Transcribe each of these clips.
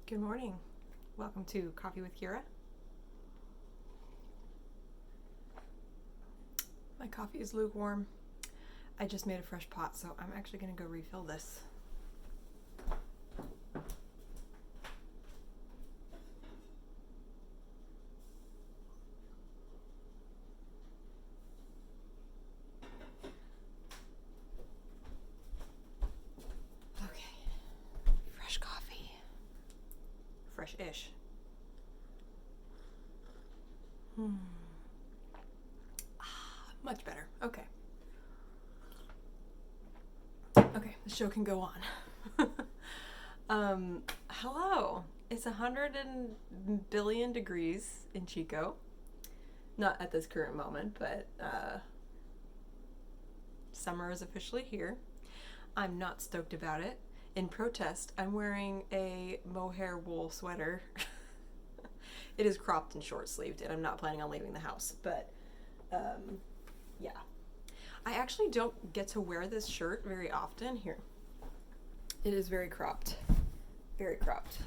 Good morning. Welcome to Coffee with Ciara. My coffee is lukewarm. I just made a fresh pot, so I'm actually going to go refill this. Okay. Fresh coffee. Fresh-ish. Much better. Okay. Okay, the show can go on. Hello. It's 100 billion degrees in Chico. Not at this current moment, but summer is officially here. I'm not stoked about it. In protest, I'm wearing a mohair wool sweater. It is cropped and short-sleeved, and I'm not planning on leaving the house, but yeah. I actually don't get to wear this shirt very often. Here. It is very cropped. Very cropped.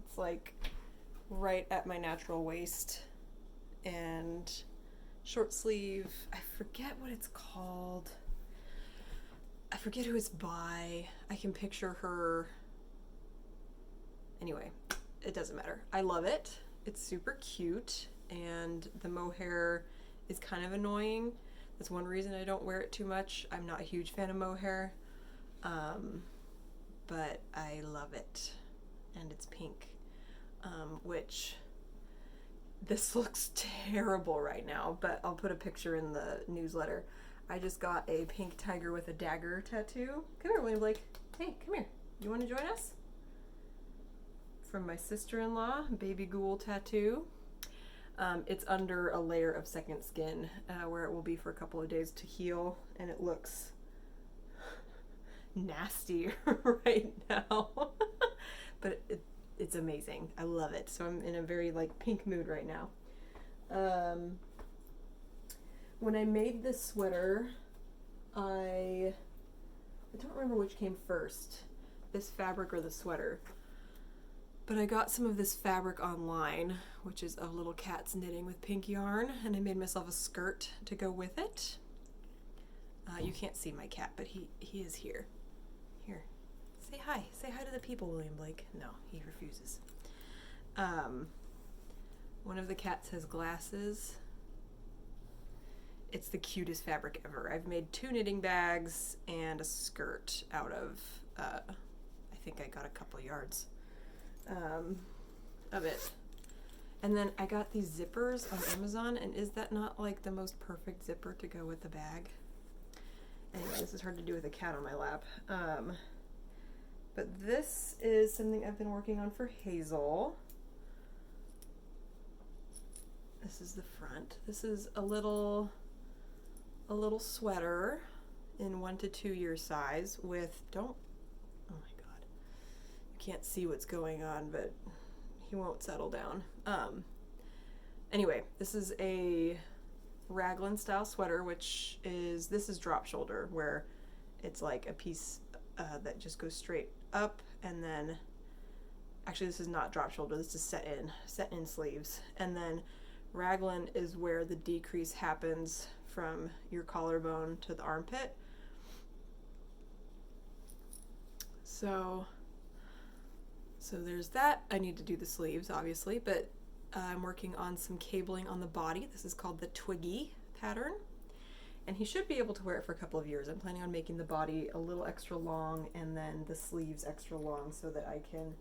It's like right at my natural waist and short sleeve. I forget what it's called. I forget who it's by. I can picture her. Anyway, it doesn't matter. I love it. It's super cute, and the mohair is kind of annoying. That's one reason I don't wear it too much. I'm not a huge fan of mohair, but I love it, and it's pink, which this looks terrible right now, but I'll put a picture in the newsletter. I just got a pink tiger with a dagger tattoo. Come here, William Blake. Hey, come here. You want to join us? From my sister-in-law, baby ghoul tattoo. It's under a layer of second skin where it will be for a couple of days to heal, and it looks nasty right now. But it's amazing. I love it. So I'm in a very like pink mood right now. When I made this sweater, I don't remember which came first, this fabric or the sweater. But I got some of this fabric online, which is of little cats knitting with pink yarn, and I made myself a skirt to go with it. You can't see my cat, but he is here. Here, say hi. Say hi to the people, William Blake. No, he refuses. One of the cats has glasses. It's the cutest fabric ever. I've made 2 knitting bags and a skirt out of, I think I got a couple yards of it. And then I got these zippers on Amazon, and is that not like the most perfect zipper to go with the bag? Anyway, this is hard to do with a cat on my lap. But this is something I've been working on for Hazel. This is the front. This is a little sweater in 1 to 2 year size with, oh my god, you can't see what's going on, but he won't settle down. Anyway, this is a raglan style sweater, this is drop shoulder, where it's like a piece that just goes straight up, and then, actually this is not drop shoulder, this is set in sleeves, and then raglan is where the decrease happens from your collarbone to the armpit. So there's that. I need to do the sleeves, obviously, but I'm working on some cabling on the body. This is called the Twiggy pattern, and he should be able to wear it for a couple of years. I'm planning on making the body a little extra long and then the sleeves extra long so that I can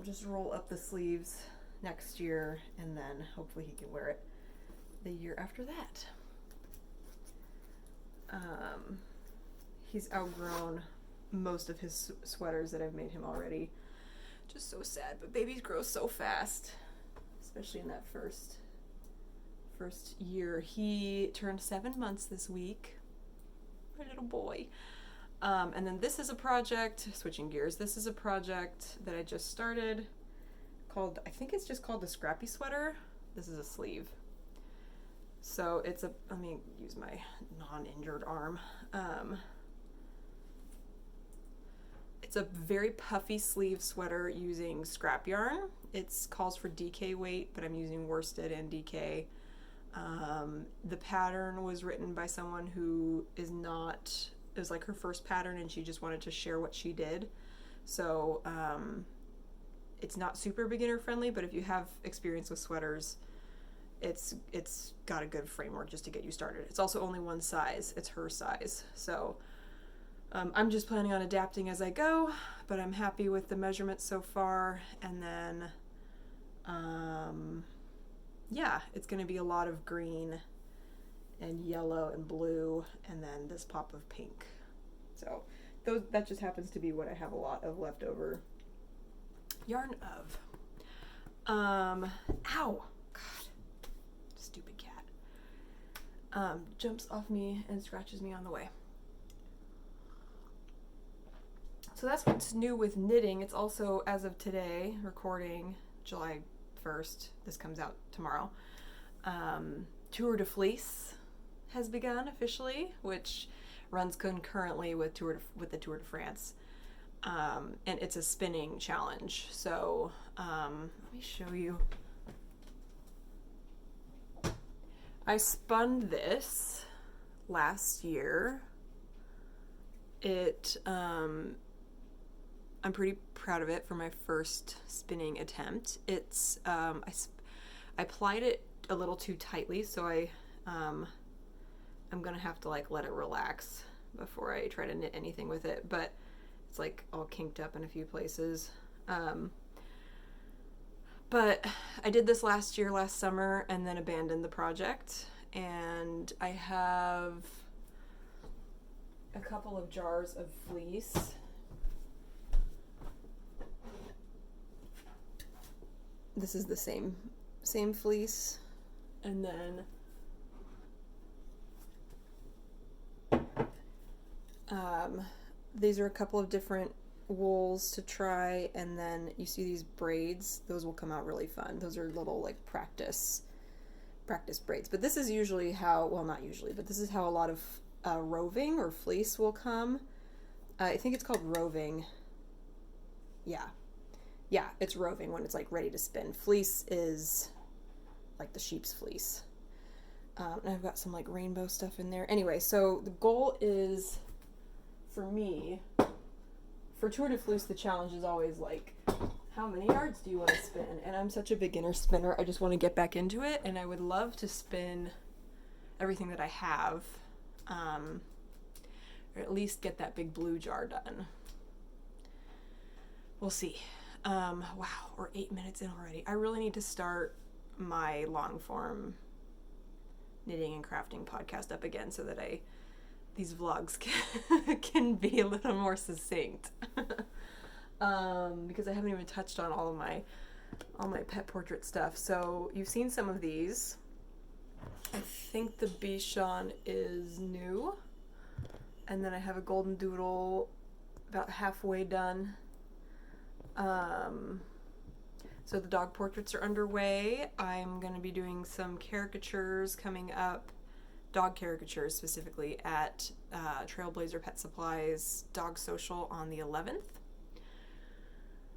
just roll up the sleeves next year, and then hopefully he can wear it the year after that. He's outgrown most of his sweaters that I've made him already. Just so sad, but babies grow so fast, especially in that first year. He turned 7 months this week, my little boy. And then this is a project, switching gears, this is a project that I just started called, I think it's just called the Scrappy Sweater. This is a sleeve. So let me use my non-injured arm. It's It's a very puffy sleeve sweater using scrap yarn. It calls for DK weight, but I'm using worsted and DK. The pattern was written by someone who it was like her first pattern, and she just wanted to share what she did. So it's not super beginner friendly, but if you have experience with sweaters, it's got a good framework just to get you started. It's also only one size. It's her size. So I'm just planning on adapting as I go, but I'm happy with the measurements so far. And then, yeah, it's going to be a lot of green and yellow and blue, and then this pop of pink. So that just happens to be what I have a lot of leftover yarn of. Ow! God. Stupid cat. Jumps off me and scratches me on the way. So that's what's new with knitting. It's also, as of today, recording July 1st, this comes out tomorrow, Tour de Fleece has begun officially, which runs concurrently with the Tour de France. And it's a spinning challenge. So let me show you. I spun this last year. I'm pretty proud of it for my first spinning attempt. It's I applied it a little too tightly, so I'm gonna have to like let it relax before I try to knit anything with it. But it's like all kinked up in a few places. But I did this last summer, and then abandoned the project. And I have a couple of jars of fleece. This is the same fleece, and then these are a couple of different wools to try, and then you see these braids. Those will come out really fun. Those are little like practice braids. But this is usually how, well, not usually, but this is how a lot of roving or fleece will come. I think it's called roving. Yeah, it's roving when it's like ready to spin. Fleece is like the sheep's fleece. And I've got some like rainbow stuff in there. Anyway, so the goal is, for me, for Tour de Fleece, the challenge is always like, how many yards do you want to spin? And I'm such a beginner spinner. I just want to get back into it, and I would love to spin everything that I have, or at least get that big blue jar done. We'll see. Wow, we're 8 minutes in already. I really need to start my long form knitting and crafting podcast up again so that these vlogs can be a little more succinct. Because I haven't even touched on all my pet portrait stuff. So you've seen some of these. I think the Bichon is new. And then I have a golden doodle about halfway done. So the dog portraits are underway. I'm going to be doing some caricatures coming up, dog caricatures specifically, at Trailblazer Pet Supplies Dog Social on the 11th.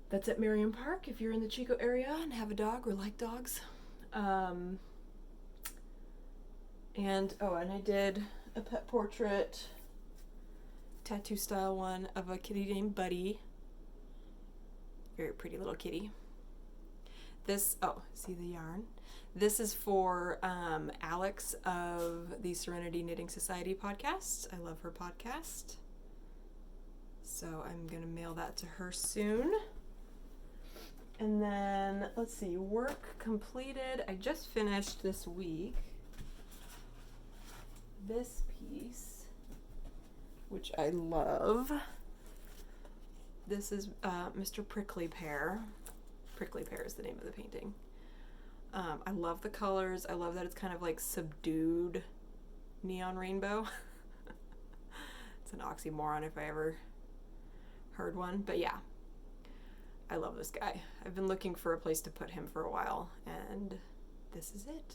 That's at Merriam Park if you're in the Chico area and have a dog or like dogs. And I did a pet portrait, tattoo style one, of a kitty named Buddy. Very pretty little kitty. See the yarn? This is for Alex of the Serenity Knitting Society podcast. I love her podcast. So I'm going to mail that to her soon. And then, let's see, work completed. I just finished this week this piece, which I love. This is Mr. Prickly Pear. Prickly Pear is the name of the painting. I love the colors. I love that it's kind of like subdued neon rainbow. It's an oxymoron if I ever heard one. But yeah, I love this guy. I've been looking for a place to put him for a while, and this is it.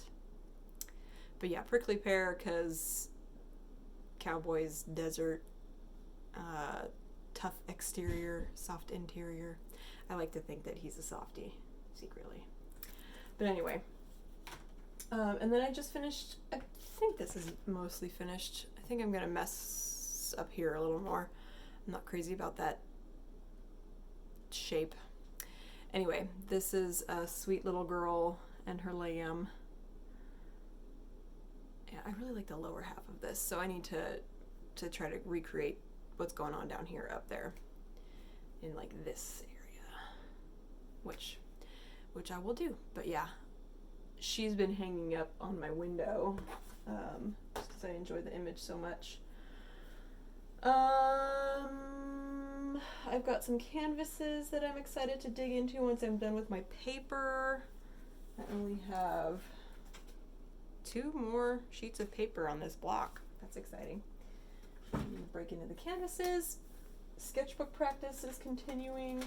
But yeah, Prickly Pear, because cowboys, desert, tough exterior, soft interior. I like to think that he's a softie, secretly. But anyway, and then I just finished, I think this is mostly finished. I think I'm going to mess up here a little more. I'm not crazy about that shape. Anyway, this is a sweet little girl and her lamb. Yeah, I really like the lower half of this, so I need to try to recreate what's going on down here up there in like this area, which I will do. But yeah, she's been hanging up on my window just because I enjoy the image so much. I've got some canvases that I'm excited to dig into once I'm done with my paper. I only have 2 more sheets of paper on this block. That's exciting. I'm gonna break into the canvases. Sketchbook practice is continuing.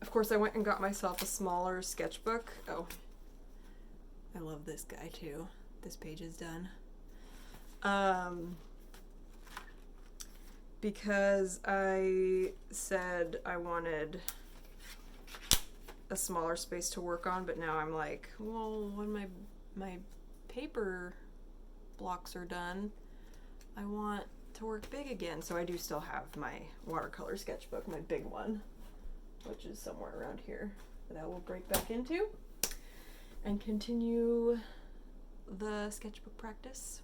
Of course, I went and got myself a smaller sketchbook. Oh, I love this guy too. This page is done. Because I said I wanted a smaller space to work on, but now I'm like, well, when my paper blocks are done, I want to work big again. So I do still have my watercolor sketchbook, my big one, which is somewhere around here, that I will break back into and continue the sketchbook practice.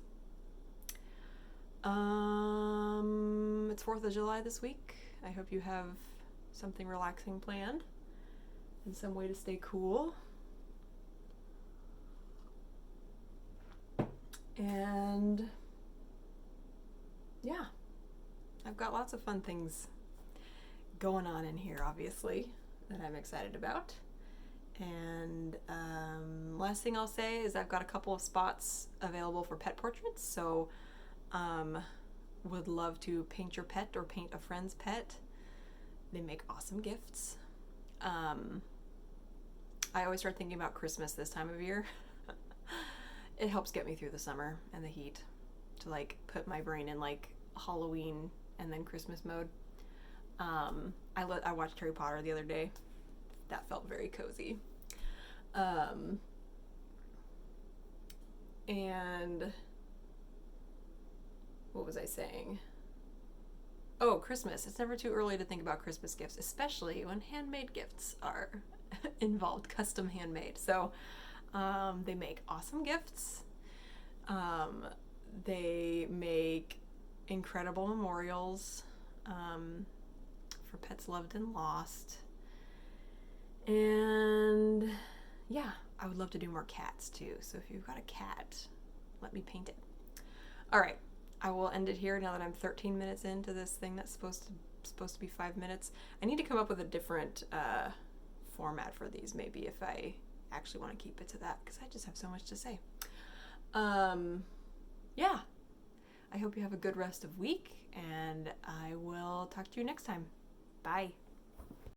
It's 4th of July this week. I hope you have something relaxing planned and some way to stay cool. And yeah, I've got lots of fun things going on in here, obviously, that I'm excited about. And last thing I'll say is I've got a couple of spots available for pet portraits, so would love to paint your pet or paint a friend's pet. They make awesome gifts. I always start thinking about Christmas this time of year. It helps get me through the summer and the heat, to like put my brain in like Halloween and then Christmas mode. I watched Harry Potter the other day. That felt very cozy. And what was I saying? Oh, Christmas. It's never too early to think about Christmas gifts, especially when handmade gifts are involved, custom handmade. So they make awesome gifts. They make incredible memorials for pets loved and lost. And yeah, I would love to do more cats too. So if you've got a cat, let me paint it. All right, I will end it here now that I'm 13 minutes into this thing that's supposed to be 5 minutes. I need to come up with a different format for these, maybe, if I actually want to keep it to that, because I just have so much to say. Yeah, I hope you have a good rest of week, and I will talk to you next time. Bye.